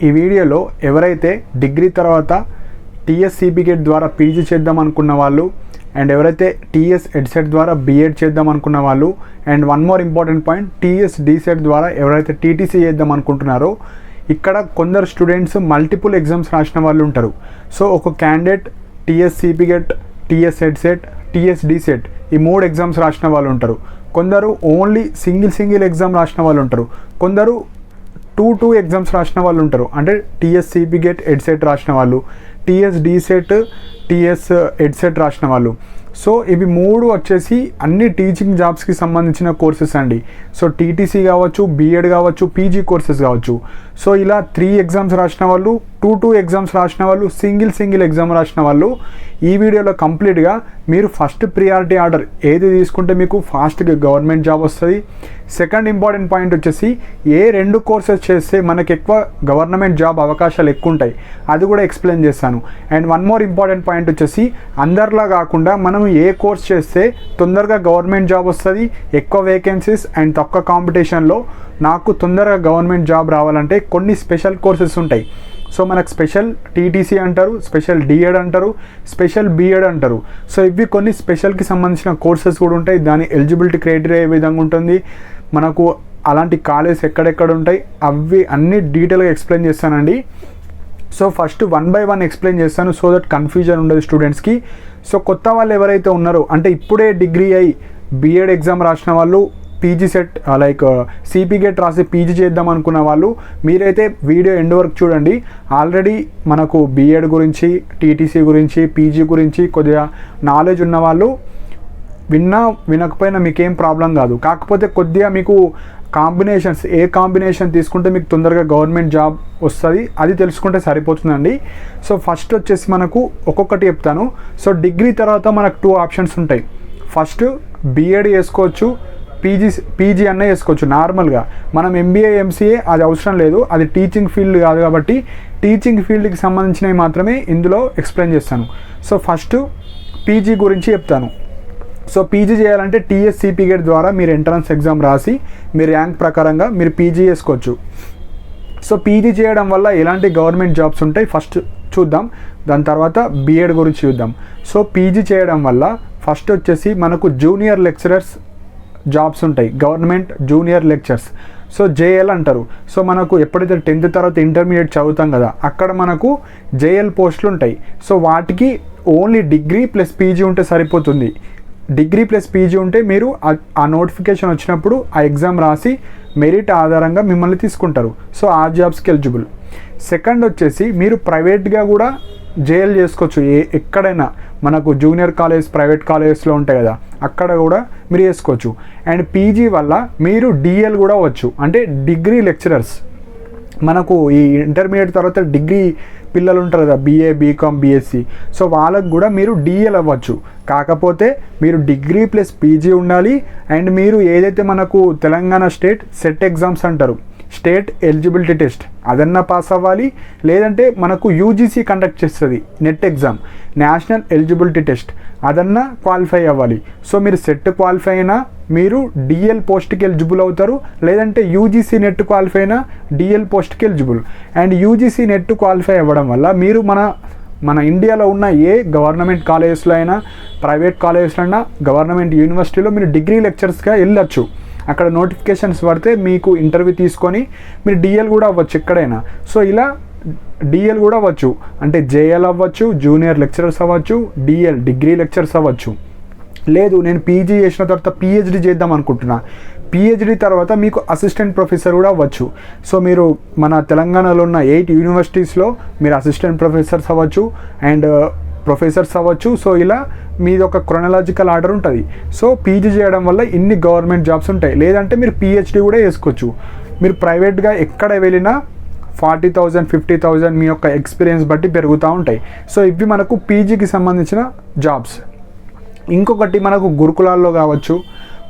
ఈ వీడియోలో ఎవరైతే డిగ్రీ తర్వాత టీఎస్ సిపిగేట్ ద్వారా పీజీ చేద్దాం అనుకున్న వాళ్ళు అండ్ ఎవరైతే టీఎస్ ఎడ్సెట్ ద్వారా బీఎడ్ చేద్దాం అనుకున్న వాళ్ళు and one more important point TS DEECET ద్వారా ఎవరైతే టీటీసీ చేద్దాం అనుకుంటున్నారో ఇక్కడ కొందరు స్టూడెంట్స్ మల్టిపుల్ ఎగ్జామ్స్ రాసిన వాళ్ళు ఉంటారు. సో ఒక candidate TS CPGET, TS EdCET, TS DEECET ఈ 3 ఎగ్జామ్స్ రాసిన వాళ్ళు ఉంటారు. కొందరు ఓన్లీ సింగిల్ ఎగ్జామ్ రాసిన వాళ్ళు ఉంటారు. కొందరు 2 ఎగ్జామ్స్ రాసిన వాళ్ళు ఉంటారు. అంటే టీఎస్ సిపిగేట్ ఎడ్సెట్ రాసిన వాళ్ళు, టీఎస్ డీసెట్, టీఎస్ ఎడ్సెట్ రాసిన వాళ్ళు. సో ఇవి 3 వచ్చేసి అన్ని టీచింగ్ జాబ్స్కి సంబంధించిన కోర్సెస్ అండి. సో టీటీసీ కావచ్చు, బీఎడ్ కావచ్చు, పీజీ కోర్సెస్ కావచ్చు. సో ఇలా 3 ఎగ్జామ్స్ రాసిన వాళ్ళు, 2 ఎగ్జామ్స్ రాసిన వాళ్ళు, సింగిల్ ఎగ్జామ్ రాసిన వాళ్ళు ఈ వీడియోలో కంప్లీట్గా మీరు ఫస్ట్ ప్రియారిటీ ఆర్డర్ ఏది తీసుకుంటే మీకు ఫాస్ట్గా గవర్నమెంట్ జాబ్ వస్తుంది. సెకండ్ ఇంపార్టెంట్ పాయింట్ వచ్చేసి ఏ 2 కోర్సెస్ చేస్తే మనకు ఎక్కువ గవర్నమెంట్ జాబ్ అవకాశాలు ఎక్కువ ఉంటాయి అది కూడా ఎక్స్ప్లెయిన్ చేస్తాను. And one more important point వచ్చేసి అందరిలా కాకుండా మనం ఏ కోర్స్ చేస్తే తొందరగా గవర్నమెంట్ జాబ్ వస్తుంది, ఎక్కువ వేకెన్సీస్ అండ్ తక్కువ కాంపిటీషన్లో నాకు తొందరగా గవర్నమెంట్ జాబ్ రావాలంటే కొన్ని స్పెషల్ కోర్సెస్ ఉంటాయి. సో మనకు స్పెషల్ టీటీసీ అంటారు, స్పెషల్ డిఎడ్ అంటారు, స్పెషల్ బీఎడ్ అంటారు. సో ఇవి కొన్ని స్పెషల్కి సంబంధించిన కోర్సెస్ కూడా ఉంటాయి. దాని ఎలిజిబిలిటీ క్రైటీరియా ఏ విధంగా ఉంటుంది, మనకు అలాంటి కాలేజ్ ఎక్కడెక్కడ ఉంటాయి అవి అన్ని డీటెయిల్గా ఎక్స్ప్లెయిన్ చేస్తానండి. సో ఫస్ట్ 1 by 1 ఎక్స్ప్లెయిన్ చేస్తాను సో దట్ కన్ఫ్యూజన్ ఉండదు స్టూడెంట్స్కి. సో కొత్త వాళ్ళు ఎవరైతే ఉన్నారో అంటే ఇప్పుడే డిగ్రీ అయ్యి బీఎడ్ ఎగ్జామ్ రాసిన వాళ్ళు, పీజీ సెట్ లైక్ సిపిగేట్ రాసి పీజీ చేద్దాం అనుకున్న వాళ్ళు మీరైతే వీడియో ఎండ్ వరకు చూడండి. ఆల్రెడీ మనకు బీఎడ్ గురించి, టీటీసీ గురించి, పీజీ గురించి కొద్దిగా నాలెడ్జ్ ఉన్న వాళ్ళు వినకపోయినా మీకేం ప్రాబ్లం కాదు. కాకపోతే కొద్దిగా మీకు కాంబినేషన్స్ ఏ కాంబినేషన్ తీసుకుంటే మీకు తొందరగా గవర్నమెంట్ జాబ్ వస్తుంది అది తెలుసుకుంటే సరిపోతుందండి. సో ఫస్ట్ వచ్చేసి మనకు ఒక్కొక్కటి చెప్తాను. సో డిగ్రీ తర్వాత మనకు 2 ఆప్షన్స్ ఉంటాయి. ఫస్ట్ బీఎడ్ చేసుకోవచ్చు, పీజీ అన్న చేసుకోవచ్చు. నార్మల్గా మనం ఎంబీఏ, ఎంసీఏ అది అవసరం లేదు, అది టీచింగ్ ఫీల్డ్ కాదు కాబట్టి టీచింగ్ ఫీల్డ్కి సంబంధించినవి మాత్రమే ఇందులో ఎక్స్ప్లెయిన్ చేస్తాను. సో ఫస్ట్ పీజీ గురించి చెప్తాను. సో పీజీ చేయాలంటే టీఎస్ సిపిగేట్ ద్వారా మీరు ఎంట్రన్స్ ఎగ్జామ్ రాసి మీ ర్యాంక్ ప్రకారంగా మీరు పీజీ చేసుకోవచ్చు. సో పీజీ చేయడం వల్ల ఎలాంటి గవర్నమెంట్ జాబ్స్ ఉంటాయి ఫస్ట్ చూద్దాం, దాని తర్వాత బీఎడ్ గురించి చూద్దాం. సో పీజీ చేయడం వల్ల ఫస్ట్ వచ్చేసి మనకు జూనియర్ లెక్చరర్స్ జాబ్స్ ఉంటాయి, government junior lectures. So JL అంటారు. సో మనకు ఎప్పుడైతే 10th తర్వాత ఇంటర్మీడియట్ చదువుతాం కదా అక్కడ మనకు జేఎల్ పోస్టులు ఉంటాయి. సో వాటికి ఓన్లీ డిగ్రీ ప్లస్ పీజీ ఉంటే సరిపోతుంది. డిగ్రీ ప్లస్ పీజీ ఉంటే మీరు ఆ నోటిఫికేషన్ వచ్చినప్పుడు ఆ ఎగ్జామ్ రాసి మెరిట్ ఆధారంగా మిమ్మల్ని తీసుకుంటారు. సో ఆ జాబ్స్కి ఎలిజిబుల్. సెకండ్ వచ్చేసి మీరు ప్రైవేట్గా కూడా జేఎల్ చేసుకోవచ్చు. ఎక్కడైనా మనకు జూనియర్ కాలేజ్, ప్రైవేట్ కాలేజెస్లో ఉంటాయి కదా అక్కడ కూడా మీరు చేసుకోవచ్చు. అండ్ పీజీ వల్ల మీరు డిఎల్ కూడా అవ్వచ్చు. అంటే డిగ్రీ లెక్చరర్స్ మనకు ఈ ఇంటర్మీడియట్ తర్వాత డిగ్రీ పిల్లలు ఉంటారు కదా బీఏ, బీకామ్, బీఎస్సీ. సో వాళ్ళకు కూడా మీరు డిఎల్ అవ్వచ్చు. కాకపోతే మీరు డిగ్రీ ప్లస్ పీజీ ఉండాలి. అండ్ మీరు ఏదైతే మనకు తెలంగాణ స్టేట్ సెట్ ఎగ్జామ్స్ అంటారు, స్టేట్ ఎలిజిబిలిటీ టెస్ట్ అదన్నా పాస్ అవ్వాలి. లేదంటే మనకు యూజీసీ కండక్ట్ చేస్తుంది NET exam, national eligibility test అదన్నా క్వాలిఫై అవ్వాలి. సో మీరు సెట్ క్వాలిఫై అయినా మీరు డిఎల్ పోస్ట్కి ఎలిజిబుల్ అవుతారు. లేదంటే యూజీసీ నెట్ క్వాలిఫై అయినా డిఎల్ పోస్ట్కి eligible. And UGC NET qualify అవ్వడం వల్ల మీరు మన ఇండియాలో ఉన్న ఏ గవర్నమెంట్ కాలేజెస్లో అయినా, ప్రైవేట్ కాలేజెస్లో అయినా, గవర్నమెంట్ యూనివర్సిటీలో మీరు డిగ్రీ లెక్చర్స్గా వెళ్ళొచ్చు. అక్కడ నోటిఫికేషన్స్ పడితే మీకు ఇంటర్వ్యూ తీసుకొని మీరు డిఎల్ కూడా అవ్వచ్చు ఎక్కడైనా. సో ఇలా డిఎల్ కూడా అవ్వచ్చు. అంటే జేఎల్ అవ్వచ్చు, జూనియర్ లెక్చరర్స్ అవ్వచ్చు, డిఎల్ డిగ్రీ లెక్చర్స్ అవ్వచ్చు. లేదు నేను పీజీ చేసిన తర్వాత పిహెచ్డి చేద్దాం అనుకుంటున్నా, పిహెచ్డి తర్వాత మీకు అసిస్టెంట్ ప్రొఫెసర్ కూడా అవ్వచ్చు. సో మీరు మన తెలంగాణలో ఉన్న 8 యూనివర్సిటీస్లో మీరు అసిస్టెంట్ ప్రొఫెసర్స్ అవ్వచ్చు అండ్ ప్రొఫెసర్స్ అవ్వచ్చు. సో ఇలా మీది ఒక క్రొనలాజికల్ ఆర్డర్ ఉంటుంది. సో పీజీ చేయడం వల్ల ఇన్ని గవర్నమెంట్ జాబ్స్ ఉంటాయి. లేదంటే మీరు పిహెచ్డి కూడా చేసుకోవచ్చు. మీరు ప్రైవేట్గా ఎక్కడ వెళ్ళినా 40,000, 50,000 మీ యొక్క ఎక్స్పీరియన్స్ బట్టి పెరుగుతూ ఉంటాయి. సో ఇవి మనకు పీజీకి సంబంధించిన జాబ్స్. ఇంకొకటి మనకు గురుకులాల్లో కావచ్చు,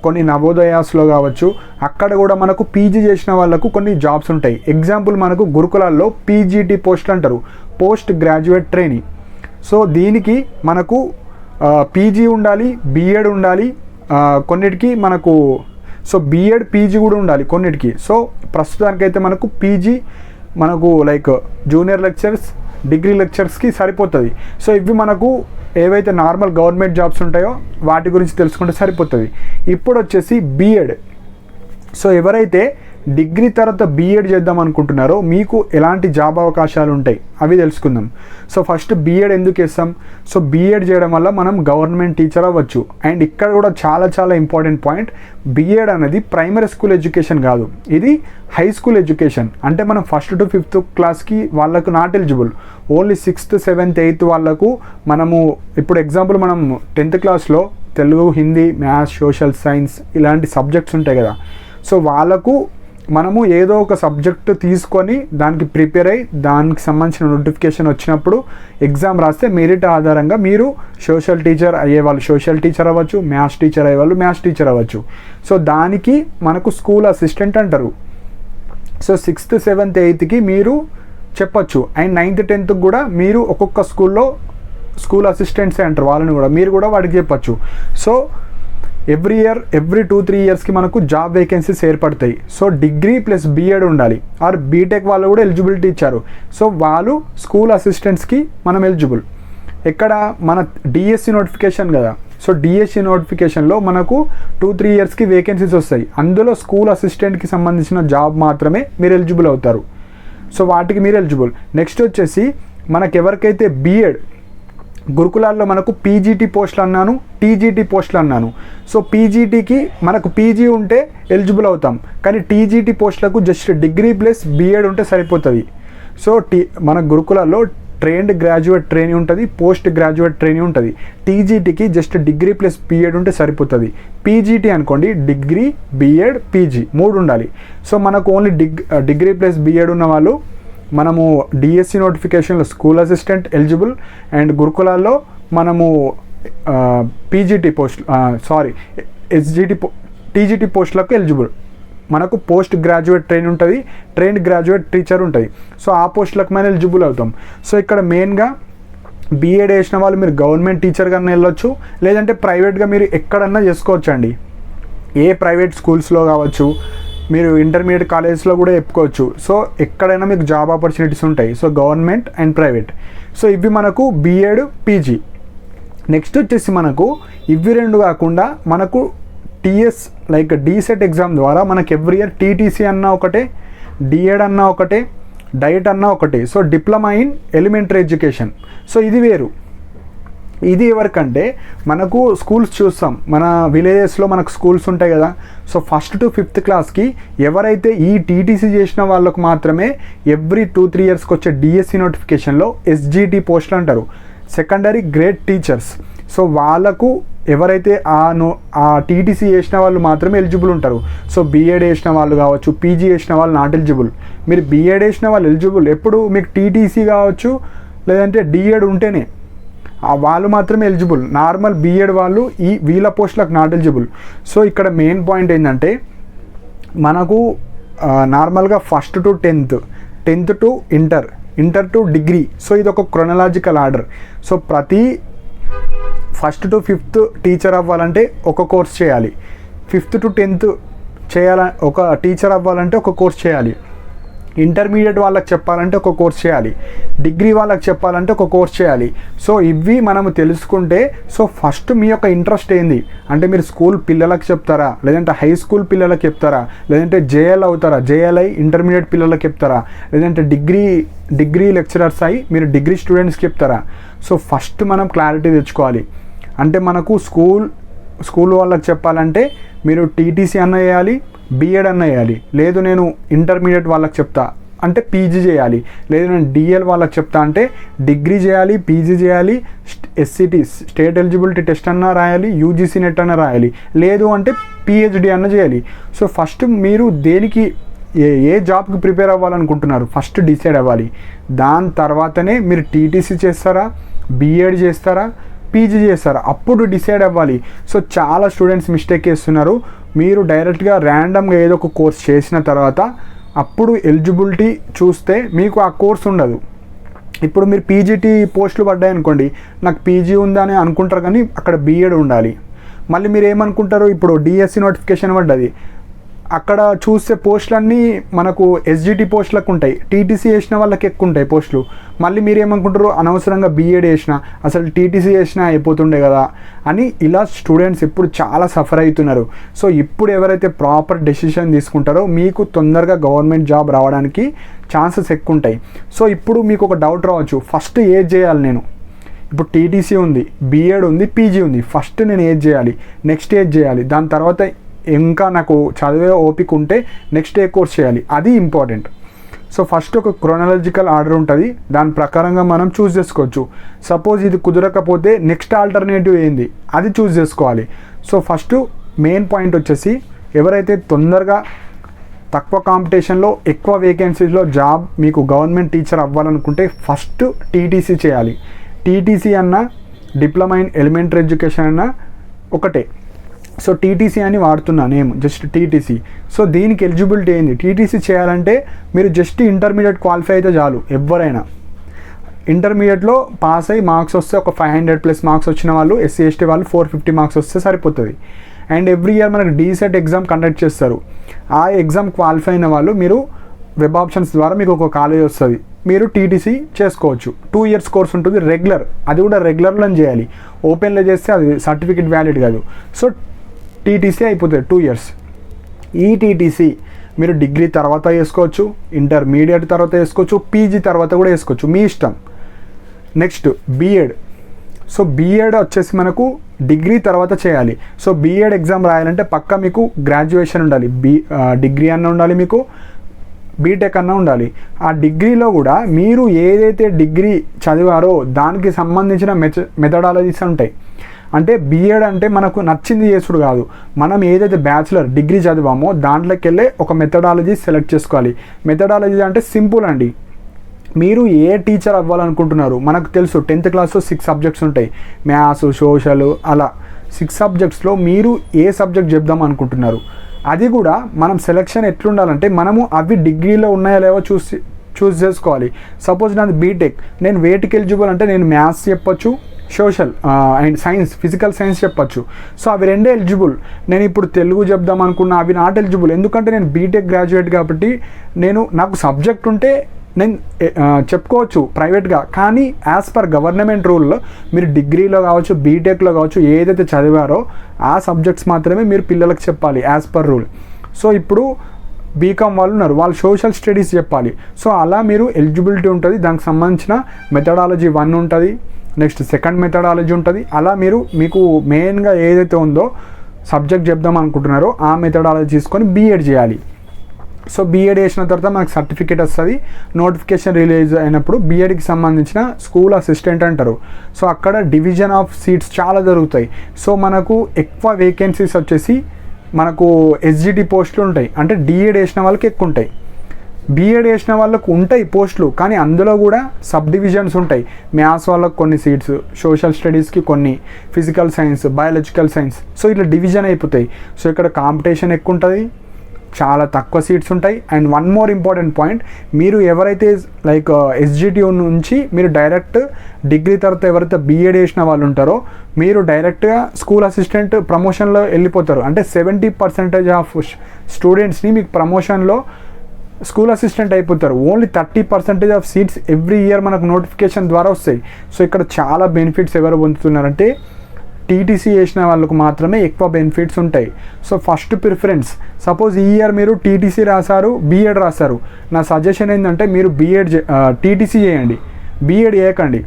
కొన్ని నవోదయాస్లో కావచ్చు, అక్కడ కూడా మనకు పీజీ చేసిన వాళ్ళకు కొన్ని జాబ్స్ ఉంటాయి. ఎగ్జాంపుల్ మనకు గురుకులాల్లో పీజీటీ పోస్ట్ అంటారు, పోస్ట్ గ్రాడ్యుయేట్ ట్రైనింగ్. సో దీనికి మనకు పీజీ ఉండాలి, బీఎడ్ ఉండాలి కొన్నిటికి మనకు. సో బీఎడ్, పీజీ కూడా ఉండాలి కొన్నిటికి. సో ప్రస్తుతానికైతే మనకు పీజీ మనకు లైక్ జూనియర్ లెక్చర్స్, డిగ్రీ లెక్చర్స్కి సరిపోతుంది. సో ఇవి మనకు ఏవైతే నార్మల్ గవర్నమెంట్ జాబ్స్ ఉంటాయో వాటి గురించి తెలుసుకుంటే సరిపోతుంది. ఇప్పుడు వచ్చేసి బీఎడ్. సో ఎవరైతే డిగ్రీ తర్వాత బీఎడ్ చేద్దాం అనుకుంటున్నారో మీకు ఎలాంటి జాబ్ అవకాశాలు ఉంటాయి అవి తెలుసుకుందాం. సో ఫస్ట్ బీఎడ్ ఎందుకు చేస్తాం? సో బీఎడ్ చేయడం వల్ల మనం గవర్నమెంట్ టీచర్ అవ్వచ్చు. అండ్ ఇక్కడ కూడా చాలా ఇంపార్టెంట్ పాయింట్, బీఎడ్ అనేది ప్రైమరీ స్కూల్ ఎడ్యుకేషన్ కాదు, ఇది హై స్కూల్ ఎడ్యుకేషన్. అంటే మనం 1st to 5th క్లాస్కి వాళ్ళకు not eligible, only 6th, 7th, 8th వాళ్ళకు. మనము ఇప్పుడు ఎగ్జాంపుల్ మనం 10th క్లాస్లో Telugu, Hindi, maths, social science ఇలాంటి సబ్జెక్ట్స్ ఉంటాయి కదా. సో వాళ్ళకు మనము ఏదో ఒక సబ్జెక్ట్ తీసుకొని దానికి ప్రిపేర్ అయ్యి దానికి సంబంధించిన నోటిఫికేషన్ వచ్చినప్పుడు ఎగ్జామ్ రాస్తే మెరిట్ ఆధారంగా మీరు సోషల్ టీచర్ అయ్యేవాళ్ళు సోషల్ టీచర్ అవ్వచ్చు, మ్యాథ్స్ టీచర్ అయ్యేవాళ్ళు మ్యాథ్స్ టీచర్ అవ్వచ్చు. సో దానికి మనకు స్కూల్ అసిస్టెంట్ అంటారు. సో 6th, 7th, 8thకి మీరు చెప్పచ్చు. అండ్ 9th, 10th కూడా మీరు ఒక్కొక్క స్కూల్లో స్కూల్ అసిస్టెంట్సే అంటారు, వాళ్ళని కూడా మీరు కూడా వాడికి చెప్పచ్చు. సో ఎవ్రీ 2-3 ఇయర్స్కి మనకు జాబ్ వేకెన్సీస్ ఏర్పడతాయి. సో డిగ్రీ ప్లస్ బీఎడ్ ఉండాలి, ఆర్ బీటెక్ వాళ్ళు కూడా ఎలిజిబిలిటీ ఇచ్చారు. సో వాళ్ళు స్కూల్ అసిస్టెంట్స్కి మనం ఎలిజిబుల్. ఎక్కడ మన డిఎస్సి నోటిఫికేషన్ కదా. సో డిఎస్సి నోటిఫికేషన్లో మనకు 2-3 ఇయర్స్కి వేకెన్సీస్ వస్తాయి. అందులో స్కూల్ అసిస్టెంట్కి సంబంధించిన జాబ్ మాత్రమే మీరు ఎలిజిబుల్ అవుతారు. సో వాటికి మీరు ఎలిజిబుల్. నెక్స్ట్ వచ్చేసి మనకెవరికైతే బీఎడ్ గురుకులాల్లో మనకు పీజీటీ పోస్టులు అన్నాను, టీజీటీ పోస్టులు అన్నాను. సో పీజీటీకి మనకు పీజీ ఉంటే ఎలిజిబుల్ అవుతాం, కానీ టీజీటీ పోస్టులకు జస్ట్ డిగ్రీ ప్లస్ బీఎడ్ ఉంటే సరిపోతుంది. సో మన గురుకులాల్లో ట్రైన్డ్ గ్రాడ్యుయేట్ ట్రైనింగ్ ఉంటుంది, పోస్ట్ గ్రాడ్యుయేట్ ట్రైనింగ్ ఉంటుంది. టీజీటీకి జస్ట్ డిగ్రీ ప్లస్ బీఎడ్ ఉంటే సరిపోతుంది. పీజీటీ అనుకోండి, డిగ్రీ, బీఎడ్, పీజీ 3 ఉండాలి. సో మనకు ఓన్లీ డిగ్రీ ప్లస్ బీఎడ్ ఉన్న వాళ్ళు మనము డిఎస్సి నోటిఫికేషన్లో స్కూల్ అసిస్టెంట్ ఎలిజిబుల్. అండ్ గురుకులాల్లో మనము పీజీటీ పోస్ట్ టీజీటీ పోస్టులకు ఎలిజిబుల్. మనకు పోస్ట్ గ్రాడ్యుయేట్ ట్రైన్ ఉంటుంది, ట్రైన్డ్ గ్రాడ్యుయేట్ టీచర్ ఉంటుంది. సో ఆ పోస్టులకు మనం ఎలిజిబుల్ అవుతాం. సో ఇక్కడ మెయిన్గా బీఎడ్ వేసిన వాళ్ళు మీరు గవర్నమెంట్ టీచర్గా వెళ్ళొచ్చు, లేదంటే ప్రైవేట్గా మీరు ఎక్కడన్నా చేసుకోవచ్చు అండి. ఏ ప్రైవేట్ స్కూల్స్లో కావచ్చు, మీరు ఇంటర్మీడియట్ కాలేజెస్లో కూడా చెప్పుకోవచ్చు. సో ఎక్కడైనా మీకు జాబ్ ఆపర్చునిటీస్ ఉంటాయి. So government and private. So ఇవి మనకు బీఎడ్, పీజీ. నెక్స్ట్ వచ్చేసి మనకు ఇవి 2 కాకుండా మనకు టీఎస్ లైక్ డీసెట్ ఎగ్జామ్ ద్వారా మనకు ఎవ్రీ ఇయర్ టీటీసీ అన్నా ఒకటే, డిఎడ్ అన్నా ఒకటే, డైట్ అన్నా ఒకటే. So diploma in elementary education. So ఇది వేరు. ఇది ఎవరికంటే మనకు స్కూల్స్ చూస్తాం, మన విలేజెస్లో మనకు స్కూల్స్ ఉంటాయి కదా. సో 1st to 5th క్లాస్కి ఎవరైతే ఈ టీటీసీ చేసిన వాళ్ళకు మాత్రమే ఎవ్రీ 2-3 ఇయర్స్కి వచ్చే డిఎస్సి నోటిఫికేషన్లో ఎస్జిటి పోస్టులు అంటారు, సెకండరీ గ్రేడ్ టీచర్స్. సో వాళ్ళకు ఎవరైతే ఆ టీటీసీ చేసిన వాళ్ళు మాత్రమే ఎలిజిబుల్ ఉంటారు. సో బీఎడ్ వేసిన వాళ్ళు కావచ్చు, పీజీ వేసిన వాళ్ళు నాట్ ఎలిజిబుల్. మీరు బీఎడ్ వేసిన వాళ్ళు ఎలిజిబుల్. ఎప్పుడు మీకు టీటీసీ కావచ్చు లేదంటే డిఎడ్ ఉంటేనే వాళ్ళు మాత్రమే ఎలిజిబుల్. నార్మల్ బీఎడ్ వాళ్ళు వీళ్ళ పోస్టులకు నాట్ ఎలిజిబుల్. సో ఇక్కడ మెయిన్ పాయింట్ ఏంటంటే మనకు నార్మల్గా 1st to 10th, 10th to inter to degree. So ఇది ఒక క్రొనలాజికల్ ఆర్డర్. సో ప్రతి 1st to 5th టీచర్ అవ్వాలంటే ఒక కోర్స్ చేయాలి, 5th to 10th ఒక టీచర్ అవ్వాలంటే ఒక కోర్స్ చేయాలి, ఇంటర్మీడియట్ వాళ్ళకి చెప్పాలంటే ఒక కోర్స్ చేయాలి, డిగ్రీ వాళ్ళకి చెప్పాలంటే ఒక కోర్స్ చేయాలి. సో ఇవి మనము తెలుసుకుంటే, సో ఫస్ట్ మీ యొక్క ఇంట్రెస్ట్ ఏంది అంటే మీరు స్కూల్ పిల్లలకు చెప్తారా, లేదంటే హై స్కూల్ పిల్లలకు చెప్తారా, లేదంటే జేఎల్ అవుతారా, జేఎల్ఐ ఇంటర్మీడియట్ పిల్లలకు చెప్తారా, లేదంటే డిగ్రీ లెక్చరర్స్ అయ్యి మీరు డిగ్రీ స్టూడెంట్స్కి చెప్తారా. సో ఫస్ట్ మనం క్లారిటీ తెచ్చుకోవాలి. అంటే మనకు స్కూల్ వాళ్ళకి చెప్పాలంటే మీరు టీటీసీ అన్న చేయాలి, బీఎడ్ అన్న చేయాలి, లేదు నేను ఇంటర్మీడియట్ వాళ్ళకి చెప్తా అంటే పీజీ చేయాలి, లేదు నేను డిఎల్ వాళ్ళకి చెప్తా అంటే డిగ్రీ చేయాలి, పీజీ చేయాలి, ఎస్సిటి స్టేట్ ఎలిజిబిలిటీ టెస్ట్ అన్న రాయాలి, యూజీసీ నెట్ అన్న రాయాలి, లేదు అంటే పిహెచ్డి అన్న చేయాలి. సో ఫస్ట్ మీరు దేనికి ఏ జాబ్కి ప్రిపేర్ అవ్వాలనుకుంటున్నారు ఫస్ట్ డిసైడ్ అవ్వాలి. దాని తర్వాతనే మీరు టీటీసీ చేస్తారా, బీఎడ్ చేస్తారా, పీజీ చేస్తారా, అప్పుడు డిసైడ్ అవ్వాలి. సో చాలా స్టూడెంట్స్ మిస్టేక్ చేస్తున్నారు. మీరు డైరెక్ట్గా ర్యాండమ్గా ఏదో ఒక కోర్స్ చేసిన తర్వాత అప్పుడు ఎలిజిబిలిటీ చూస్తే మీకు ఆ కోర్స్ ఉండదు. ఇప్పుడు మీరు పీజీటీ పోస్టులు పడ్డాయి అనుకోండి, నాకు పీజీ ఉందని అనుకుంటారు కానీ అక్కడ బీఎడ్ ఉండాలి. మళ్ళీ మీరు ఏమనుకుంటారు, ఇప్పుడు డిఎస్సి నోటిఫికేషన్ పడ్డది, అక్కడ చూస్తే పోస్టులన్నీ మనకు ఎస్జిటి పోస్టులకు ఉంటాయి, టీటీసీ చేసిన వాళ్ళకి ఎక్కువ ఉంటాయి పోస్టులు. మళ్ళీ మీరు ఏమనుకుంటారు, అనవసరంగా బీఎడ్ చేసిన అసలు టీటీసీ చేసినా అయిపోతుండే కదా అని ఇలా స్టూడెంట్స్ ఇప్పుడు చాలా సఫర్ అవుతున్నారు. సో ఇప్పుడు ఎవరైతే ప్రాపర్ డెసిషన్ తీసుకుంటారో మీకు తొందరగా గవర్నమెంట్ జాబ్ రావడానికి ఛాన్సెస్ ఎక్కువ ఉంటాయి. సో ఇప్పుడు మీకు ఒక డౌట్ రావచ్చు, ఫస్ట్ ఏది చేయాలి నేను? ఇప్పుడు టీటీసీ ఉంది, బీఎడ్ ఉంది, పీజీ ఉంది, ఫస్ట్ నేను ఏది చేయాలి, నెక్స్ట్ ఏది చేయాలి, దాని తర్వాత ఇంకా నాకు చదివే ఓపిక ఉంటే నెక్స్ట్ ఏ కోర్స్ చేయాలి, అది ఇంపార్టెంట్. సో ఫస్ట్ ఒక క్రోనాలజికల్ ఆర్డర్ ఉంటుంది, దాని ప్రకారంగా మనం చూస్ చేసుకోవచ్చు. సపోజ్ ఇది కుదరకపోతే నెక్స్ట్ ఆల్టర్నేటివ్ ఏంది అది చూస్ చేసుకోవాలి. సో ఫస్ట్ మెయిన్ పాయింట్ వచ్చేసి ఎవరైతే తొందరగా తక్కువ కాంపిటీషన్లో ఎక్కువ వేకెన్సీస్లో జాబ్ మీకు గవర్నమెంట్ టీచర్ అవ్వాలనుకుంటే ఫస్ట్ టీటీసీ చేయాలి. టీటీసీ అన్న డిప్లొమా ఇన్ ఎలిమెంటరీ ఎడ్యుకేషన్ అన్న ఒకటే. సో టీటీసీ అని వాడుతున్నా నేమ్, జస్ట్ టీటీసీ. సో దీనికి ఎలిజిబిలిటీ ఏంది, టీటీసీ చేయాలంటే మీరు జస్ట్ ఇంటర్మీడియట్ క్వాలిఫై అయితే చాలు. ఎవరైనా ఇంటర్మీడియట్లో పాస్ అయ్యి మార్క్స్ వస్తే ఒక 500+ మార్క్స్ వచ్చిన వాళ్ళు, ఎస్సీ ఎస్టీ వాళ్ళు 450 మార్క్స్ వస్తే సరిపోతుంది. అండ్ ఎవ్రీ ఇయర్ మనకు డీసెట్ ఎగ్జామ్ కండక్ట్ చేస్తారు. ఆ ఎగ్జామ్ క్వాలిఫై అయిన వాళ్ళు మీరు వెబ్ ఆప్షన్స్ ద్వారా మీకు ఒక కాలేజ్ వస్తుంది, మీరు టీటీసీ చేసుకోవచ్చు. 2 years కోర్స్ ఉంటుంది రెగ్యులర్, అది కూడా రెగ్యులర్లో చేయాలి. ఓపెన్లో చేస్తే అది సర్టిఫికేట్ వ్యాలిడ్ కాదు. సో టీటీసీ అయిపోతుంది 2 years. ఈ టీటీసీ మీరు డిగ్రీ తర్వాత చేసుకోవచ్చు, ఇంటర్మీడియట్ తర్వాత చేసుకోవచ్చు, పీజీ తర్వాత కూడా చేసుకోవచ్చు, మీ ఇష్టం. Next BEd. సో బీఎడ్ వచ్చేసి మనకు డిగ్రీ తర్వాత చేయాలి. సో బీఎడ్ ఎగ్జామ్ రాయాలంటే పక్కా మీకు గ్రాడ్యుయేషన్ ఉండాలి, డిగ్రీ అన్న ఉండాలి, మీకు బీటెక్ అన్న ఉండాలి. ఆ డిగ్రీలో కూడా మీరు ఏదైతే డిగ్రీ చదివారో దానికి సంబంధించిన మెథడాలజీస్ ఉంటాయి. అంటే బీఎడ్ అంటే మనకు నచ్చింది చేసుడు కాదు, మనం ఏదైతే బ్యాచిలర్ డిగ్రీ చదివామో దాంట్లోకి వెళ్ళే ఒక మెథడాలజీ సెలెక్ట్ చేసుకోవాలి. మెథడాలజీ అంటే సింపుల్ అండి, మీరు ఏ టీచర్ అవ్వాలనుకుంటున్నారు మనకు తెలుసు. 10th క్లాస్లో 6 సబ్జెక్ట్స్ ఉంటాయి, మ్యాథ్స్, సోషల్, అలా 6 సబ్జెక్ట్స్లో మీరు ఏ సబ్జెక్ట్ చెప్దాం అనుకుంటున్నారు. అది కూడా మనం సెలెక్షన్ ఎట్లుండాలంటే మనము అవి డిగ్రీలో ఉన్నాయో లేవో చూస్ చేసుకోవాలి. సపోజ్ నాది బీటెక్, నేను వేటికి ఎలిజిబుల్ అంటే నేను మ్యాథ్స్ చెప్పొచ్చు, social and science, physical science చెప్పచ్చు. సో అవి రెండే ఎలిజిబుల్. నేను ఇప్పుడు తెలుగు చెప్దాం అనుకున్నా అవి నాట్ ఎలిజిబుల్, ఎందుకంటే నేను బీటెక్ గ్రాడ్యుయేట్ కాబట్టి నాకు సబ్జెక్ట్ ఉంటే నేను చెప్పుకోవచ్చు ప్రైవేట్గా. కానీ యాజ్ పర్ గవర్నమెంట్ రూల్లో మీరు డిగ్రీలో కావచ్చు, బీటెక్లో కావచ్చు, ఏదైతే చదివారో ఆ సబ్జెక్ట్స్ మాత్రమే మీరు పిల్లలకు చెప్పాలి యాజ్ పర్ రూల్. సో ఇప్పుడు బీకామ్ వాళ్ళు ఉన్నారు, వాళ్ళు సోషల్ స్టడీస్ చెప్పాలి. సో అలా మీరు ఎలిజిబిలిటీ ఉంటుంది, దానికి సంబంధించిన మెథడాలజీ 1 ఉంటుంది, నెక్స్ట్ సెకండ్ మెథడాలజీ ఉంటుంది. అలా మీకు మెయిన్గా ఏదైతే ఉందో సబ్జెక్ట్ చెప్దాం అనుకుంటున్నారో ఆ మెథడాలజీ తీసుకొని బీఎడ్ చేయాలి. సో బీఎడ్ చేసిన తర్వాత మనకు సర్టిఫికేట్ వస్తుంది. నోటిఫికేషన్ రిలీజ్ అయినప్పుడు బీఎడ్కి సంబంధించిన స్కూల్ అసిస్టెంట్ అంటారు. సో అక్కడ డివిజన్ ఆఫ్ సీట్స్ చాలా జరుగుతాయి. సో మనకు ఎక్కువ వేకెన్సీస్ వచ్చేసి మనకు ఎస్జిటి పోస్టులు ఉంటాయి, అంటే డిఎడ్ వేసిన వాళ్ళకి ఎక్కువ ఉంటాయి. బీఎడ్ చేసిన వాళ్ళకు ఉంటాయి పోస్టులు, కానీ అందులో కూడా సబ్ డివిజన్స్ ఉంటాయి. మ్యాథ్స్ వాళ్ళకు కొన్ని సీట్స్, సోషల్ స్టడీస్కి కొన్ని, physical science, biological science, so ఇట్లా డివిజన్ అయిపోతాయి. సో ఇక్కడ కాంపిటీషన్ ఎక్కువ ఉంటుంది, చాలా తక్కువ సీట్స్ ఉంటాయి. And one more important point, మీరు ఎవరైతే లైక్ ఎస్జిటి నుంచి మీరు డైరెక్ట్ డిగ్రీ తర్వాత ఎవరైతే బీఎడ్ చేసిన వాళ్ళు ఉంటారో మీరు డైరెక్ట్గా స్కూల్ అసిస్టెంట్ ప్రమోషన్లో వెళ్ళిపోతారు. అంటే 70% ఆఫ్ స్టూడెంట్స్ని మీకు ప్రమోషన్లో స్కూల్ అసిస్టెంట్ అయిపోతారు. Only 30% of seats every year మనకు నోటిఫికేషన్ ద్వారా వస్తాయి. సో ఇక్కడ చాలా బెనిఫిట్స్ ఎవరు పొందుతున్నారంటే టీటీసీ చేసిన వాళ్ళకు మాత్రమే ఎక్కువ బెనిఫిట్స్ ఉంటాయి. సో ఫస్ట్ ప్రిఫరెన్స్, సపోజ్ ఈ ఇయర్ మీరు టీటీసీ రాశారు, బీఎడ్ రాశారు, నా సజెషన్ ఏంటంటే మీరు టీటీసీ చేయండి, బీఎడ్ చేయకండి.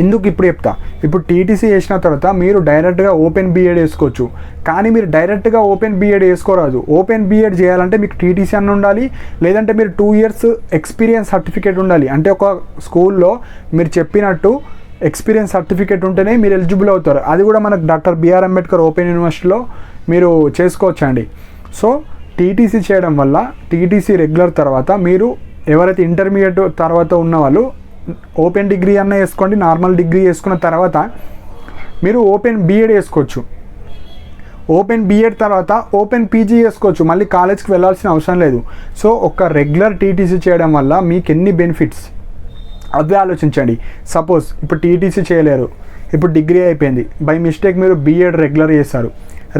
ఎందుకు ఇప్పుడు చెప్తా. ఇప్పుడు టీటీసీ చేసిన తర్వాత మీరు డైరెక్ట్గా ఓపెన్ బీఎడ్ వేసుకోవచ్చు, కానీ మీరు డైరెక్ట్గా ఓపెన్ బీఎడ్ వేసుకోరాదు. ఓపెన్ బీఎడ్ చేయాలంటే మీకు టీటీసీ అన్న ఉండాలి, లేదంటే మీరు 2 years ఎక్స్పీరియన్స్ సర్టిఫికేట్ ఉండాలి. అంటే ఒక స్కూల్లో మీరు చెప్పినట్టు ఎక్స్పీరియన్స్ సర్టిఫికేట్ ఉంటేనే మీరు ఎలిజిబుల్ అవుతారు. అది కూడా మనకు డాక్టర్ బిఆర్ అంబేద్కర్ ఓపెన్ యూనివర్సిటీలో మీరు చేసుకోవచ్చండి. సో టీటీసీ చేయడం వల్ల టీటీసీ రెగ్యులర్ తర్వాత మీరు ఎవరైతే ఇంటర్మీడియట్ తర్వాత ఉన్న వాళ్ళు ఓపెన్ డిగ్రీ అన్న వేసుకోండి, నార్మల్ డిగ్రీ వేసుకున్న తర్వాత మీరు ఓపెన్ బీఎడ్ వేసుకోవచ్చు. ఓపెన్ బీఎడ్ తర్వాత ఓపెన్ పీజీ చేసుకోవచ్చు, మళ్ళీ కాలేజ్కి వెళ్ళాల్సిన అవసరం లేదు. సో ఒక రెగ్యులర్ టీటీసీ చేయడం వల్ల మీకు ఎన్ని బెనిఫిట్స్ అదే ఆలోచించండి. సపోజ్ ఇప్పుడు టీటీసీ చేయలేరు, ఇప్పుడు డిగ్రీ అయిపోయింది, బై మిస్టేక్ మీరు బీఎడ్ రెగ్యులర్ చేస్తారు,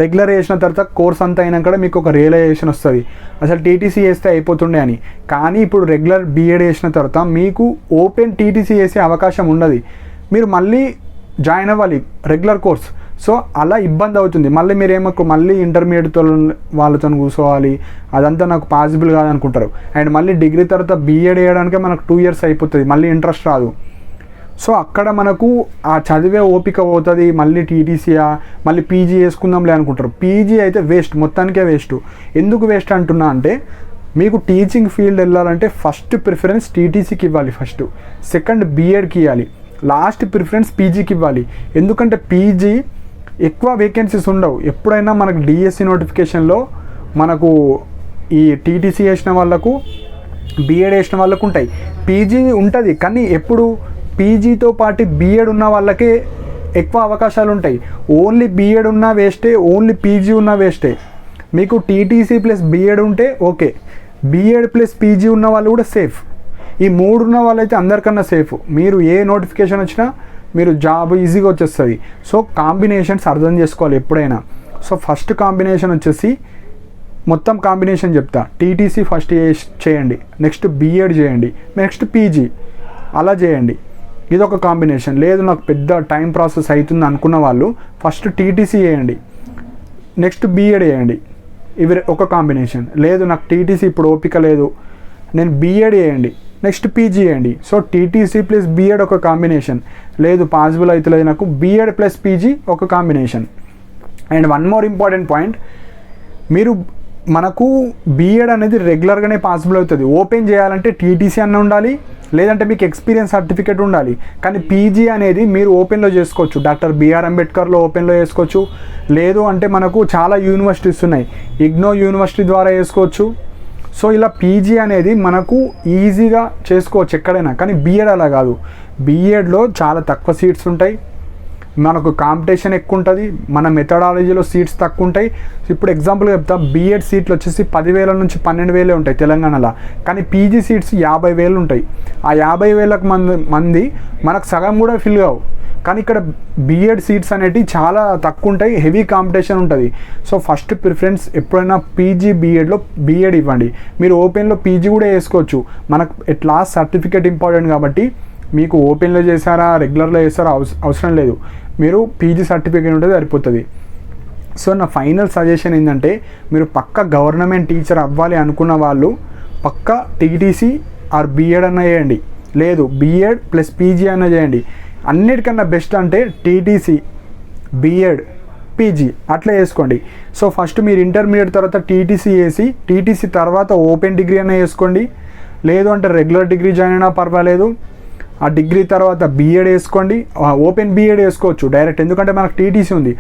రెగ్యులర్ చేసిన తర్వాత కోర్స్ అంతా అయినాక మీకు ఒక రియలైజేషన్ వస్తుంది అసలు టీటీసీ చేస్తే అయిపోతుండే అని. కానీ ఇప్పుడు రెగ్యులర్ బీఎడ్ చేసిన తర్వాత మీకు ఓపెన్ టీటీసీ చేసే అవకాశం ఉండదు, మీరు మళ్ళీ జాయిన్ అవ్వాలి రెగ్యులర్ కోర్స్. సో అలా ఇబ్బంది అవుతుంది. మళ్ళీ మీరేమో మళ్ళీ ఇంటర్మీడియట్తో వాళ్ళతో కూర్చోవాలి, అదంతా నాకు పాసిబుల్ కాదనుకుంటారు. అండ్ మళ్ళీ డిగ్రీ తర్వాత బీఎడ్ చేయడానికే మనకు 2 years అయిపోతుంది, మళ్ళీ ఇంట్రెస్ట్ రాదు. సో అక్కడ మనకు ఆ చదివే ఓపిక పోతుంది. మళ్ళీ టీటీసీయా మళ్ళీ పీజీ చేసుకుందాంలే అనుకుంటారు. పీజీ అయితే వేస్ట్, మొత్తానికే వేస్ట్. ఎందుకు వేస్ట్ అంటున్నా అంటే మీకు టీచింగ్ ఫీల్డ్ వెళ్ళాలంటే ఫస్ట్ ప్రిఫరెన్స్ టీటీసీకి ఇవ్వాలి, ఫస్ట్ సెకండ్ బీఎడ్కి ఇవ్వాలి, లాస్ట్ ప్రిఫరెన్స్ పీజీకి ఇవ్వాలి. ఎందుకంటే పీజీ ఎక్కువ వేకెన్సీస్ ఉండవు. ఎప్పుడైనా మనకు డిఎస్సి నోటిఫికేషన్లో మనకు ఈ టీటీసీ చేసిన వాళ్ళకు బీఎడ్ చేసిన వాళ్ళకు ఉంటాయి, పీజీ ఉంటుంది. కానీ ఎప్పుడు పీజీతో పాటు బీఎడ్ ఉన్న వాళ్ళకే ఎక్కువ అవకాశాలు ఉంటాయి. ఓన్లీ బీఎడ్ ఉన్నా వేస్టే, ఓన్లీ పీజీ ఉన్నా వేస్టే. మీకు టీటీసీ ప్లస్ బీఎడ్ ఉంటే ఓకే, బీఎడ్ ప్లస్ పీజీ ఉన్న వాళ్ళు కూడా సేఫ్. ఈ 3 ఉన్న వాళ్ళైతే అందరికన్నా సేఫ్. మీరు ఏ నోటిఫికేషన్ వచ్చినా మీరు జాబ్ ఈజీగా వచ్చేస్తుంది. సో కాంబినేషన్స్ అర్థం చేసుకోవాలి ఎప్పుడైనా. సో ఫస్ట్ కాంబినేషన్ వచ్చేసి మొత్తం కాంబినేషన్ చెప్తా. టీటీసీ ఫస్ట్ చేయండి, నెక్స్ట్ బీఎడ్ చేయండి, నెక్స్ట్ పీజీ, అలా చేయండి. ఇదొక కాంబినేషన్. లేదు నాకు పెద్ద టైం ప్రాసెస్ అవుతుంది అనుకున్న వాళ్ళు ఫస్ట్ టీటీసీ చేయండి, నెక్స్ట్ బీఎడ్ చేయండి, ఇవి ఒక కాంబినేషన్. లేదు నాకు టీటీసీ ఇప్పుడు ఓపిక లేదు, నేను బీఎడ్ చేయండి, నెక్స్ట్ పీజీ చేయండి. సో టీటీసీ ప్లస్ బీఎడ్ ఒక కాంబినేషన్. లేదు పాసిబుల్ అవుతలేదు నాకు, బీఎడ్ ప్లస్ పీజీ ఒక combination. And one more important point, మీరు మనకు బీఎడ్ అనేది రెగ్యులర్గానే పాసిబుల్ అవుతుంది. ఓపెన్ చేయాలంటే టీటీసీ అన్న ఉండాలి, లేదంటే మీకు ఎక్స్పీరియన్స్ సర్టిఫికేట్ ఉండాలి. కానీ పీజీ అనేది మీరు ఓపెన్లో చేసుకోవచ్చు, డాక్టర్ బిఆర్ అంబేద్కర్లో ఓపెన్లో చేసుకోవచ్చు. లేదు అంటే మనకు చాలా యూనివర్సిటీస్ ఉన్నాయి, ఇగ్నో యూనివర్సిటీ ద్వారా చేసుకోవచ్చు. సో ఇలా పీజీ అనేది మనకు ఈజీగా చేసుకోవచ్చు ఎక్కడైనా. కానీ బీఎడ్ అలా కాదు, బీఎడ్లో చాలా తక్కువ సీట్స్ ఉంటాయి, మనకు కాంపిటీషన్ ఎక్కువ ఉంటుంది, మన మెథడాలజీలో సీట్స్ తక్కువ ఉంటాయి. ఇప్పుడు ఎగ్జాంపుల్గా చెప్తా, బీఎడ్ సీట్లు వచ్చేసి 10,000 నుంచి 12,000 ఉంటాయి తెలంగాణలో. కానీ పీజీ సీట్స్ 50,000 ఉంటాయి. ఆ 50,000 మంది మనకు సగం కూడా ఫిల్ కావు. కానీ ఇక్కడ బీఎడ్ సీట్స్ అనేటివి చాలా తక్కువ ఉంటాయి, హెవీ కాంపిటీషన్ ఉంటుంది. సో ఫస్ట్ ప్రిఫరెన్స్ ఎప్పుడైనా పీజీ బీఎడ్లో బీఎడ్ ఇవ్వండి. మీరు ఓపెన్లో పీజీ కూడా వేసుకోవచ్చు, మనకు ఎట్ లాస్ట్ సర్టిఫికేట్ ఇంపార్టెంట్ కాబట్టి మీకు ఓపెన్లో చేశారా రెగ్యులర్లో చేశారా అవసరం లేదు, మీరు పీజీ సర్టిఫికేట్ ఉంటే సరిపోతుంది. సో నా ఫైనల్ సజెషన్ ఏంటంటే, మీరు పక్క గవర్నమెంట్ టీచర్ అవ్వాలి అనుకున్న వాళ్ళు పక్క టీటీసీ ఆర్ బీఎడ్ అన్న చేయండి, లేదు బీఎడ్ ప్లస్ పీజీ అన్న చేయండి. అన్నిటికన్నా బెస్ట్ అంటే టీటీసీ, బీఎడ్, పీజీ అట్లా చేసుకోండి. సో ఫస్ట్ మీరు ఇంటర్మీడియట్ తర్వాత టీటీసీ చేసి, టీటీసీ తర్వాత ఓపెన్ డిగ్రీ అన్న చేసుకోండి, లేదు అంటే రెగ్యులర్ డిగ్రీ జాయిన్ అయినా పర్వాలేదు. ఆ డిగ్రీ తర్వాత బీఎడ్ వేసుకోండి, ఓపెన్ బీఎడ్ వేసుకోవచ్చు డైరెక్ట్, ఎందుకంటే మనకు టీటీసీ ఉంది.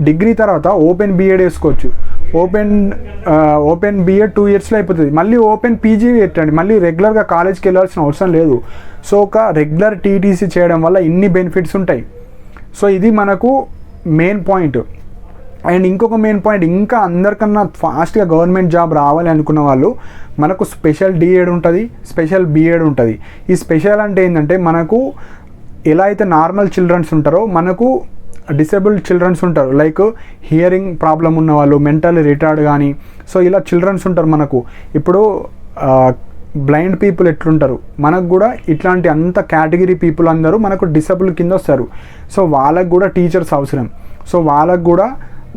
డిగ్రీ తర్వాత ఓపెన్ బీఎడ్ వేసుకోవచ్చు, ఓపెన్ బీఎడ్ 2 yearsలో అయిపోతుంది. మళ్ళీ ఓపెన్ పీజీ పెట్టండి, మళ్ళీ రెగ్యులర్గా కాలేజ్కి వెళ్ళాల్సిన అవసరం లేదు. సో ఒక రెగ్యులర్ టీటీసీ చేయడం వల్ల ఇన్ని బెనిఫిట్స్ ఉంటాయి. సో ఇది మనకు మెయిన్ పాయింట్. అండ్ ఇంకొక మెయిన్ పాయింట్, ఇంకా అందరికన్నా ఫాస్ట్గా గవర్నమెంట్ జాబ్ రావాలి అనుకున్న వాళ్ళు మనకు స్పెషల్ డిఎడ్ ఉంటుంది, స్పెషల్ బీఎడ్ ఉంటుంది. ఈ స్పెషల్ అంటే ఏంటంటే, మనకు ఎలా అయితే నార్మల్ చిల్డ్రన్స్ ఉంటారో మనకు డిసేబుల్డ్ చిల్డ్రన్స్ ఉంటారు, లైక్ హియరింగ్ ప్రాబ్లం ఉన్న వాళ్ళు, మెంటల్ రిటార్డ్ కానీ. సో ఇలా చిల్డ్రన్స్ ఉంటారు మనకు. ఇప్పుడు బ్లైండ్ పీపుల్ ఎట్లుంటారు, మనకు కూడా ఇట్లాంటి అంత కేటగిరీ పీపుల్ అందరూ మనకు డిసేబుల్ కింద వస్తారు. సో వాళ్ళకు కూడా టీచర్స్ అవసరం. సో వాళ్ళకు కూడా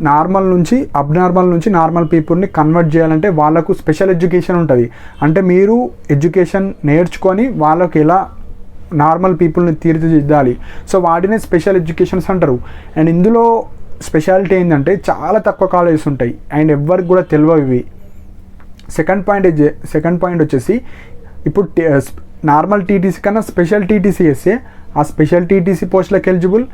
నార్మల్ నుంచి అబ్నార్మల్ నుంచి నార్మల్ పీపుల్ని కన్వర్ట్ చేయాలంటే వాళ్ళకు స్పెషల్ ఎడ్యుకేషన్ ఉంటుంది. అంటే మీరు ఎడ్యుకేషన్ నేర్చుకొని వాళ్ళకు ఎలా నార్మల్ పీపుల్ని తీర్చిదిద్దాలి. సో వాటినే స్పెషల్ ఎడ్యుకేషన్స్ అంటారు. అండ్ ఇందులో స్పెషాలిటీ ఏంటంటే చాలా తక్కువ కాలేజెస్ ఉంటాయి అండ్ ఎవరికి కూడా తెలియవు ఇవి. సెకండ్ పాయింట్ వచ్చేసి, ఇప్పుడు నార్మల్ టీటీసీ కన్నా స్పెషల్ టీటీసీ వేస్తే ఆ స్పెషల్ టీటీసీ పోస్టులకు ఎలిజిబుల్,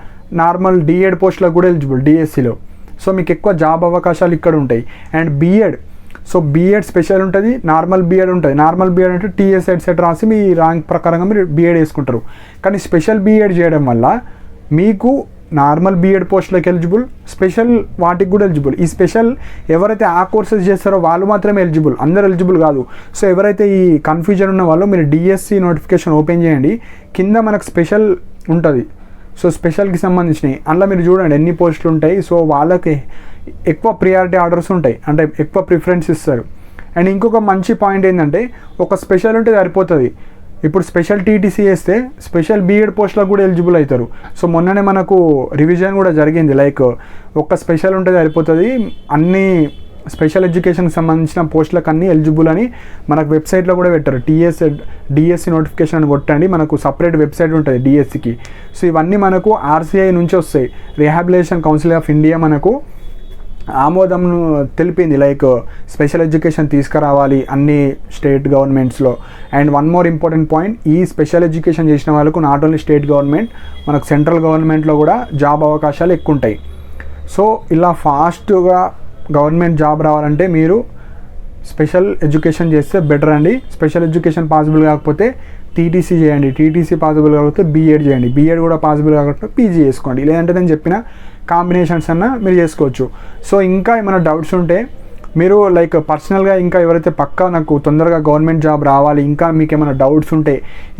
నార్మల్ డిఎడ్ పోస్టులకు కూడా ఎలిజిబుల్ డిఎస్సిలో. సో మీకు ఎక్కువ జాబ్ అవకాశాలు ఇక్కడ ఉంటాయి. And B Ed, so B Ed special ఉంటుంది, నార్మల్ బీఎడ్ ఉంటుంది. నార్మల్ బీఎడ్ అంటే టీఎస్ ఎట్సెట్ రాసి మీ ర్యాంక్ ప్రకారంగా మీరు బీఎడ్ వేసుకుంటారు. కానీ స్పెషల్ బీఎడ్ చేయడం వల్ల మీకు నార్మల్ బీఎడ్ పోస్టులకు ఎలిజిబుల్, స్పెషల్ వాటికి కూడా ఎలిజిబుల్. ఈ స్పెషల్ ఎవరైతే ఆ కోర్సెస్ చేస్తారో వాళ్ళు మాత్రమే ఎలిజిబుల్, అందరు ఎలిజిబుల్ కాదు. సో ఎవరైతే ఈ కన్ఫ్యూజన్ ఉన్న వాళ్ళు మీరు డిఎస్సి నోటిఫికేషన్ ఓపెన్ చేయండి, కింద మనకు స్పెషల్ ఉంటుంది. సో స్పెషల్కి సంబంధించినవి అందులో మీరు చూడండి ఎన్ని పోస్టులు ఉంటాయి. సో వాళ్ళకి ఎక్కువ ప్రియారిటీ ఆర్డర్స్ ఉంటాయి, అంటే ఎక్కువ ప్రిఫరెన్స్ ఇస్తారు. అండ్ ఇంకొక మంచి పాయింట్ ఏంటంటే ఒక స్పెషల్ ఉంటే సరిపోతుంది. ఇప్పుడు స్పెషల్ టీటీసీ వేస్తే స్పెషల్ బీఎడ్ పోస్టులకు కూడా ఎలిజిబుల్ అవుతారు. సో మొన్ననే మనకు రివిజన్ కూడా జరిగింది, లైక్ ఒక్క స్పెషల్ ఉంటే సరిపోతుంది, అన్ని స్పెషల్ ఎడ్యుకేషన్కి సంబంధించిన పోస్టులకు అన్నీ ఎలిజిబుల్ అని మనకు వెబ్సైట్లో కూడా పెట్టారు. డిఎస్సి నోటిఫికేషన్ అని కొట్టండి, మనకు సపరేట్ వెబ్సైట్ ఉంటుంది డిఎస్సికి. సో ఇవన్నీ మనకు ఆర్సీఐ నుంచి వస్తాయి. రిహాబిలిటేషన్ కౌన్సిల్ ఆఫ్ ఇండియా మనకు ఆమోదంను తెలిపింది, లైక్ స్పెషల్ ఎడ్యుకేషన్ తీసుకురావాలి అన్ని స్టేట్ గవర్నమెంట్స్లో. And one more important point, ఈ స్పెషల్ ఎడ్యుకేషన్ చేసిన వాళ్ళకు నాట్ ఓన్లీ స్టేట్ గవర్నమెంట్, మనకు సెంట్రల్ గవర్నమెంట్లో కూడా జాబ్ అవకాశాలు ఎక్కువ ఉంటాయి. సో ఇలా ఫాస్ట్గా గవర్నమెంట్ జాబ్ రావాలంటే మీరు స్పెషల్ ఎడ్యుకేషన్ చేస్తే బెటర్ అండి. స్పెషల్ ఎడ్యుకేషన్ పాసిబుల్ కాకపోతే టీటీసీ చేయండి, టీటీసీ పాసిబుల్ కాకపోతే బీఎడ్ చేయండి, బీఎడ్ కూడా పాసిబుల్ కాకపోతే పీజీ చేసుకోండి. లేదంటే నేను చెప్పిన కాంబినేషన్స్ అన్న మీరు చేసుకోవచ్చు. సో ఇంకా ఏమైనా డౌట్స్ ఉంటే మీరు లైక్ పర్సనల్గా ఇంకా ఎవరైతే పక్కా నాకు తొందరగా గవర్నమెంట్ జాబ్ రావాలి, ఇంకా మీకు ఏమైనా డౌట్స్ ఉంటే,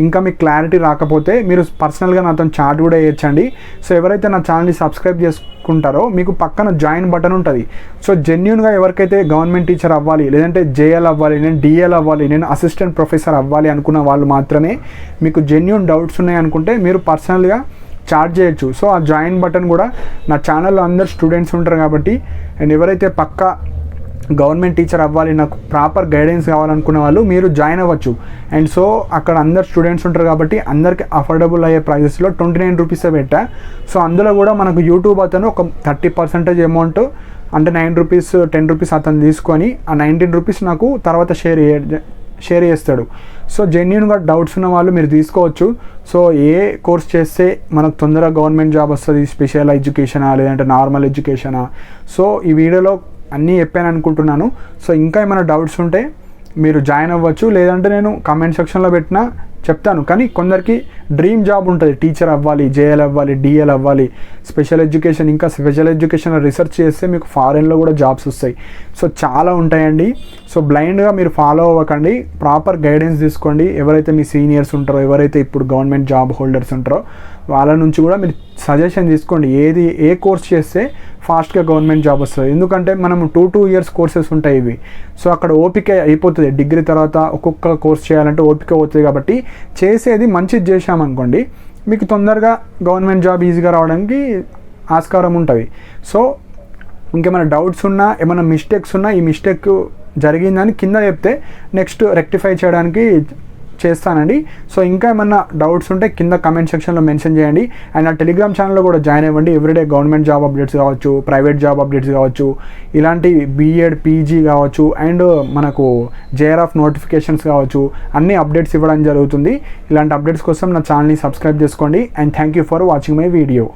ఇంకా మీకు క్లారిటీ రాకపోతే మీరు పర్సనల్గా నాతో చాట్ కూడా చేయొచ్చండి. సో ఎవరైతే నా ఛానల్ని సబ్స్క్రైబ్ చేసుకుంటారో మీకు పక్కన జాయిన్ బటన్ ఉంటుంది. సో జెన్యున్గా ఎవరికైతే గవర్నమెంట్ టీచర్ అవ్వాలి, లేదంటే జేఎల్ అవ్వాలి, నేను డిఎల్ అవ్వాలి, నేను అసిస్టెంట్ ప్రొఫెసర్ అవ్వాలి అనుకున్న వాళ్ళు మాత్రమే, మీకు జెన్యున్ డౌట్స్ ఉన్నాయి అనుకుంటే మీరు పర్సనల్గా చార్జ్ చేయొచ్చు. సో ఆ జాయిన్ బటన్ కూడా నా ఛానల్లో అందరు స్టూడెంట్స్ ఉంటారు కాబట్టి, అండ్ ఎవరైతే పక్కా గవర్నమెంట్ టీచర్ అవ్వాలి, నాకు ప్రాపర్ గైడెన్స్ కావాలనుకునే వాళ్ళు మీరు జాయిన్ అవ్వచ్చు. అండ్ సో అక్కడ అందరు స్టూడెంట్స్ ఉంటారు కాబట్టి అందరికి అఫోర్డబుల్ అయ్యే ప్రైజెస్లో 29 రూపీసే పెట్టా. సో అందులో కూడా మనకు యూట్యూబ్ అతను ఒక 30% అమౌంట్, అంటే 9 రూపీస్ 10 రూపీస్ అతను తీసుకొని ఆ 19 రూపీస్ నాకు తర్వాత షేర్ చేస్తాడు. సో జెన్యున్గా డౌట్స్ ఉన్న వాళ్ళు మీరు తీసుకోవచ్చు. సో ఏ కోర్స్ చేస్తే మనకు తొందరగా గవర్నమెంట్ జాబ్ వస్తుంది, స్పెషల్ ఎడ్యుకేషనా లేదంటే నార్మల్ ఎడ్యుకేషనా, సో ఈ వీడియోలో అన్నీ చెప్పాను అనుకుంటున్నాను. సో ఇంకా ఏమైనా డౌట్స్ ఉంటే మీరు జాయిన్ అవ్వచ్చు, లేదంటే నేను కామెంట్ సెక్షన్లో పెట్టినా చెప్తాను. కానీ కొందరికి డ్రీమ్ జాబ్ ఉంటుంది, టీచర్ అవ్వాలి, జేఎల్ అవ్వాలి, డిఎల్ అవ్వాలి, స్పెషల్ ఎడ్యుకేషన్, ఇంకా స్పెషల్ ఎడ్యుకేషన్లో రీసెర్చ్ చేస్తే మీకు ఫారెన్లో కూడా జాబ్స్ వస్తాయి. సో చాలా ఉంటాయండి. సో బ్లైండ్గా మీరు ఫాలో అవ్వకండి, ప్రాపర్ గైడెన్స్ తీసుకోండి. ఎవరైతే మీ సీనియర్స్ ఉంటారో, ఎవరైతే ఇప్పుడు గవర్నమెంట్ జాబ్ హోల్డర్స్ ఉంటారో వాళ్ళ నుంచి కూడా మీరు సజెషన్ తీసుకోండి, ఏ కోర్స్ చేస్తే ఫాస్ట్గా గవర్నమెంట్ జాబ్ వస్తుంది. ఎందుకంటే మనం 2 ఇయర్స్ కోర్సెస్ ఉంటాయి ఇవి. సో అక్కడ ఓపిక అయిపోతుంది, డిగ్రీ తర్వాత ఒక్కొక్క కోర్స్ చేయాలంటే ఓపిక అవుతుంది. కాబట్టి చేసేది మంచిది చేసామనుకోండి మీకు తొందరగా గవర్నమెంట్ జాబ్ ఈజీగా రావడానికి ఆస్కారం ఉంటుంది. సో ఇంకేమైనా డౌట్స్ ఉన్నా, ఏమైనా మిస్టేక్స్ ఉన్నా, ఈ మిస్టేక్ జరిగిందని కింద చెప్తే నెక్స్ట్ రెక్టిఫై చేయడానికి చేస్తానండి. సో ఇంకా ఏమన్నా డౌట్స్ ఉంటే కింద కమెంట్ సెక్షన్లో మెన్షన్ చేయండి. అండ్ నా టెలిగ్రామ్ ఛానల్లో కూడా జాయిన్ అవ్వండి. ఎవ్రీడే గవర్నమెంట్ జాబ్ అప్డేట్స్ కావచ్చు, ప్రైవేట్ జాబ్ అప్డేట్స్ కావచ్చు, ఇలాంటి బీఎడ్ పీజీ కావచ్చు, అండ్ మనకు జేఆర్ఎఫ్ నోటిఫికేషన్స్ కావచ్చు, అన్ని అప్డేట్స్ ఇవ్వడం జరుగుతుంది. ఇలాంటి అప్డేట్స్ కోసం నా ఛానల్ని సబ్స్క్రైబ్ చేసుకోండి. And thank you for watching my video.